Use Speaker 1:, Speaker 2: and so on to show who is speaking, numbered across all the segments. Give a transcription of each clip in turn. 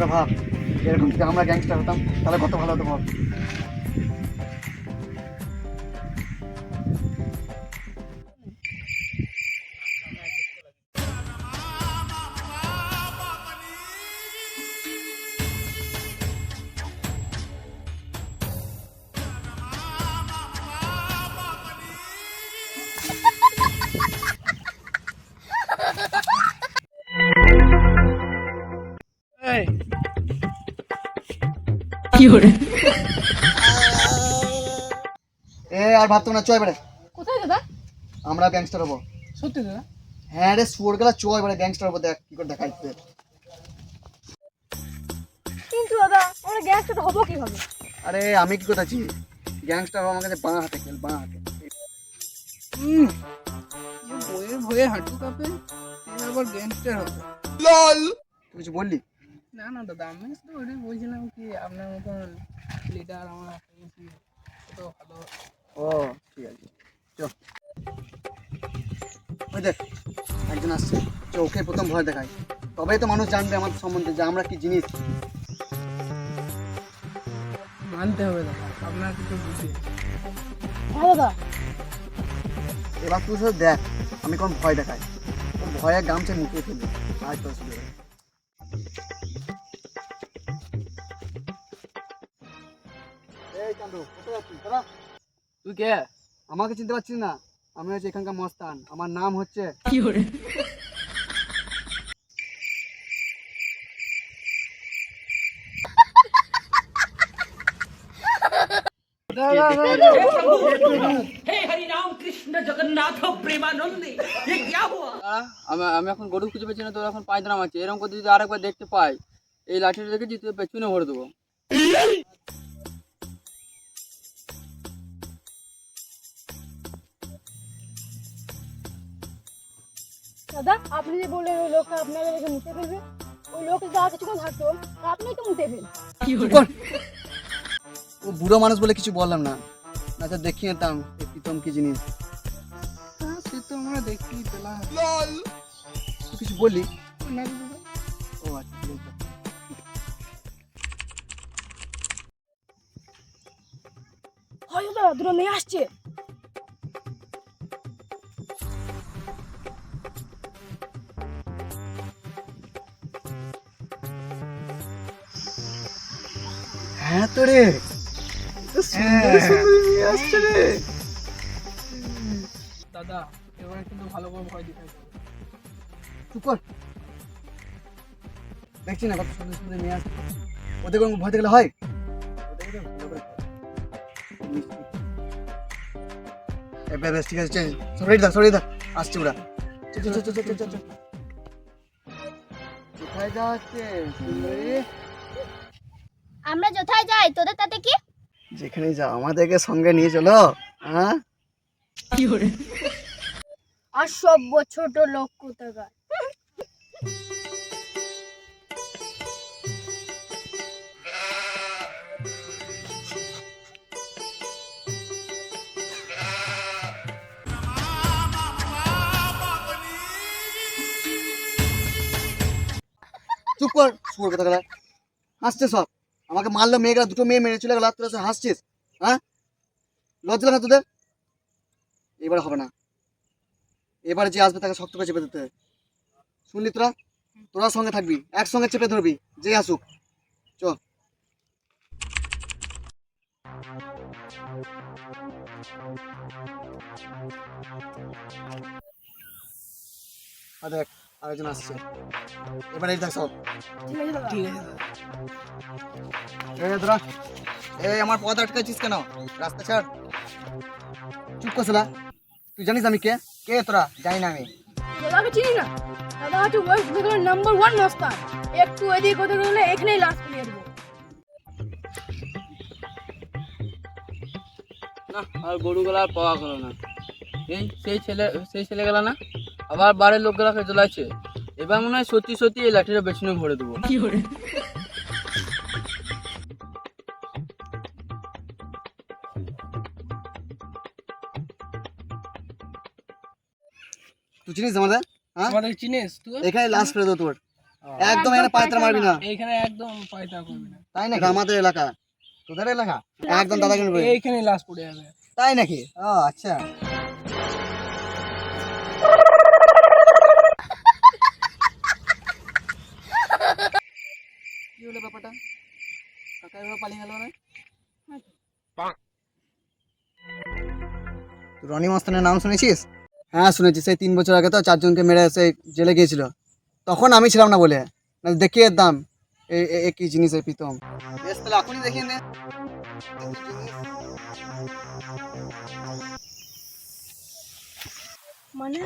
Speaker 1: তোরা ভাব এরকম যদি আমরা গ্যাংস্টার হতাম তাহলে কত ভালো হতো ভাব। আর ভাবতো না চয় বেড়ে
Speaker 2: কোথায় দাদা?
Speaker 1: আমরা গ্যাংস্টার হবো।
Speaker 2: সত্যি দাদা?
Speaker 1: হ্যাঁ রে শুয়োর গেলা চয় বেড়ে গ্যাংস্টার হবো, দেখ কি করে দেখাইতে।
Speaker 2: কিন্তু দাদা আমরা গ্যাংস্টার হবো কিভাবে?
Speaker 1: আরে আমি কি করতেছি, গ্যাংস্টার হবো আমার কাছে বাঁ হাতে খেল, বাঁ হাতে।
Speaker 3: বয়ে ভয়ে হাঁটু কাঁপে, আবার গ্যাংস্টার হবে।
Speaker 1: তুই কিছু বললি?
Speaker 3: না না দাদা, আমি তো ওটাই বলছিলাম কি আপনার মতন লিডার আমার তো ভালো।
Speaker 1: ও ঠিক আছে, চল ওই দেখ একজন আসছে, ওকে প্রথম ভয় দেখায়, তবেই তো মানুষ জানবে আমার সম্বন্ধে যে আমরা কি জিনিস।
Speaker 3: মানতে হবে দাদা, আপনার কিছু বুঝি।
Speaker 2: হ্যাঁ দাদা।
Speaker 1: এবার তুই শুধু দেখ আমি কোন ভয় দেখাই, ও ভয়ে গামছে মুখে ফেলবে। আজ তো শুরু হবে। এই চান্দু কোথায় যাচ্ছিস তোরা?
Speaker 3: তুই কে?
Speaker 1: আমাকে চিনতে পারছিস না? আমি হচ্ছে এখানকার মস্তান, আমার নাম হচ্ছে
Speaker 4: हे हरि राम कृष्ण जगन्नाथ प्रेमानंद ये क्या हुआ?
Speaker 3: আমি এখন গরু খুঁজে পেয়েছি না, তোর এখন পায়দারাম আছে। এরকম করে যদি আরেকবার দেখতে পাই, এই লাঠিটা দেখেছি তুই পেছনে ভরে দেবো।
Speaker 2: দাদা আপনি যে বললেন ওই লোকটা আপনারা দেখে মুতে ফেলবে, ওই লোক যা কিছুক্ষণ থাকতো আপনিই তো মুতে ফেলবেন।
Speaker 1: ও বুড়ো মানুষ বলে কিছু বললাম না, না তো দেখিয়ে নিতাম এই প্রীতম কি জিনিস।
Speaker 3: হ্যাঁ সে তো আমরা দেখতেই পেলাম।
Speaker 1: তুই কিছু বললি?
Speaker 3: না দাদা।
Speaker 1: ও আচ্ছা ঠিক আছে।
Speaker 2: হয় দাদা দুটো মেয়ে আসছে।
Speaker 1: হ্যাঁ তো রে, আসছে রে।
Speaker 3: দাদা এবারে কিন্তু ভালো করে ভয় দিতে হবে।
Speaker 1: চুপ কর, দেখছি না কত সুন্দর সুন্দর মেয়ে আসছে, ওদের কোনো ভয় দেখলে হয়? বেশ ঠিক আছে, সরিয়ে দা আসছে ওরা। চল চল চল চল চল চল। কোথায় যাচ্ছে সুন্দরী?
Speaker 5: আমরা কোথায় যাই তোদের তাতে কি?
Speaker 1: যেখানে যা আমাদেরকে সঙ্গে নিয়ে চলো। হ্যাঁ
Speaker 2: আর সভ্য ছোট লোক কোথাকার।
Speaker 1: চুপ কর শুয়োর কথা গেলা, হাসছে সব। আমাকে মারলো, মেয়ে গেলা, দুটো মেয়ে মেরে চলে গেল, তোরা সব হাসছিস? হ্যাঁ লজ্জা লাগে না তোদের? এবারে হবে না, এবারে যে আসবে তাকে শক্ত করে চেপে দিতে হবে। শুনলি তোরা? তোরা সঙ্গে থাকবি, একসঙ্গে চেপে ধরবি যে আসুক। চ দেখ আরেকজন আসছে, এবারে এই দেখ সব।
Speaker 3: ঠিক আছে দাদা।
Speaker 1: এই তোরা, এই আমার পথ আটকাচ্ছিস কেন? রাস্তা ছাড়। চুপ করছিলা? তুই জানিস আমি কে? কে তোরা? জানি না আমি।
Speaker 2: দাদাকে চিনি না, দাদা হচ্ছে ওয়েস্ট বেঙ্গলের নাম্বার 1 মস্তান। একটু এদিক ওদিক হলে এখানেই লাশ ফেলে দেবো।
Speaker 3: না আর গরুগুলো আর পাওয়া গেল না। সেই ছেলেগুলা না আবার বাড়ির লোকগুলাকে জ্বলাইছে। এবার মনে হয় সত্যি সত্যি এই লাঠিটা পেছনে ভরে দেবো।
Speaker 1: তুই চিনিস আমাদের? হ্যাঁ
Speaker 3: আমাদের চিনিস তুই?
Speaker 1: এখানে লাশ ফেলে দেবো তোর, একদম এখানে পায়তারা মারবি না,
Speaker 3: এইখানে একদম পায়তারা করবি না।
Speaker 1: তাই নাকি? আমাদের এলাকা,
Speaker 6: তোদের এলাকা
Speaker 1: একদম দাদাকে নেবে।
Speaker 3: এইখানে লাশ পড়ে যাবে।
Speaker 6: তাই নাকি? ও আচ্ছা।
Speaker 1: কি হলো ব্যাপারটা? কাকা এভাবে পালিয়ে গেল না?
Speaker 6: তুই রনি মস্তানের নাম শুনেছিস?
Speaker 1: হ্যাঁ শুনেছি, সেই 3 বছর আগে তো 4 জনকে মেরে সেই জেলে গিয়েছিল, তখন আমি ছিলাম না বলে, না দেখিয়ে দাম কি জিনিস এই প্রীতম। বেশ তাহলে এখনই দেখিয়ে নে।
Speaker 2: মানে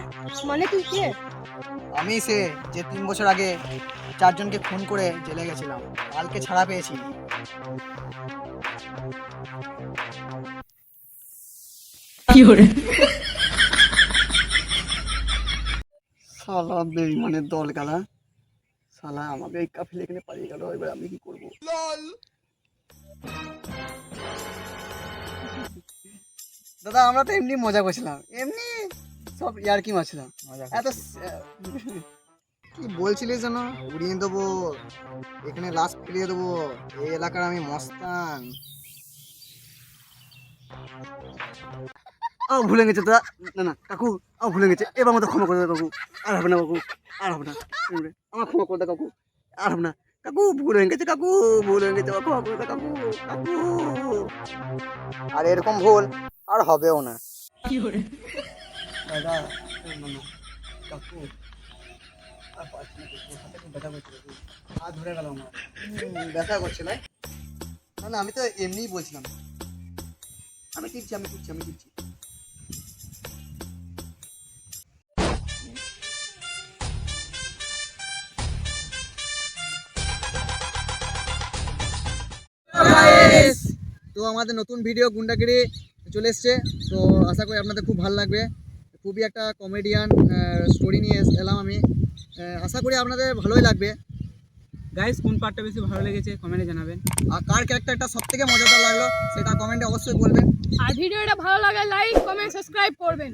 Speaker 2: মানে তুই কে?
Speaker 6: আমি সে যে 3 বছর আগে 4 জনকে খুন করে জেলে গেছিলাম, কালকে ছাড়া পেয়েছি।
Speaker 1: শালা বেঈমানের দল গালা, শালা আমাকে এই কাফিলে এখানে পালিয়ে গেল, এবার আমি কি করব? দাদা আমরা তো এমনি মজা করছিলাম, এমনি সব ইয়ার্কি মারছিলাম। এত
Speaker 6: কি বলছিলিস যেন? উড়িয়ে দেবো, এখানে লাশ ফেলিয়ে দেবো, এই এলাকার আমি মস্তান।
Speaker 1: ভুলে গেছে দাদা, না না কাকু, ভুলে গেছে, এবার মতো ক্ষমা করে দাও কাকু, আর হবে না কাকু, আর হবে না, আমার ক্ষমা করে দাও কাকু, আর হবে না কাকু, ভুল হয়ে গেছে কাকু, ভুল হয়ে গেছে, ক্ষমা করে দাও কাকু, কাকু।
Speaker 6: আর এরকম ভুল আর হবেও না।
Speaker 1: দাদা না না কাকু, আর পারছি না কাকু, হাতে খুব ব্যথা করছে কাকু, হাত ধরে গেল আমার।
Speaker 6: ব্যথা করছে না?
Speaker 1: না না আমি তো এমনিই বলছিলাম, আমি টিপছি, আমি টিপছি, আমি টিপছি। তো আমাদের নতুন ভিডিও গুন্ডাগিরি চলে এসছে, তো আশা করি আপনাদের খুব ভালো লাগবে। খুবই একটা কমেডিয়ান স্টোরি নিয়ে এলাম আমি, আশা করি আপনাদের ভালোই লাগবে।
Speaker 3: গাইস কোন পার্টটা বেশি ভালো লেগেছে কমেন্টে জানাবেন।
Speaker 1: আর কার ক্যারেক্টারটা সব থেকে মজাদার লাগলো সেটা কমেন্টে অবশ্যই বলবেন।
Speaker 2: আর ভিডিওটা ভালো লাগলে লাইক কমেন্ট সাবস্ক্রাইব করবেন।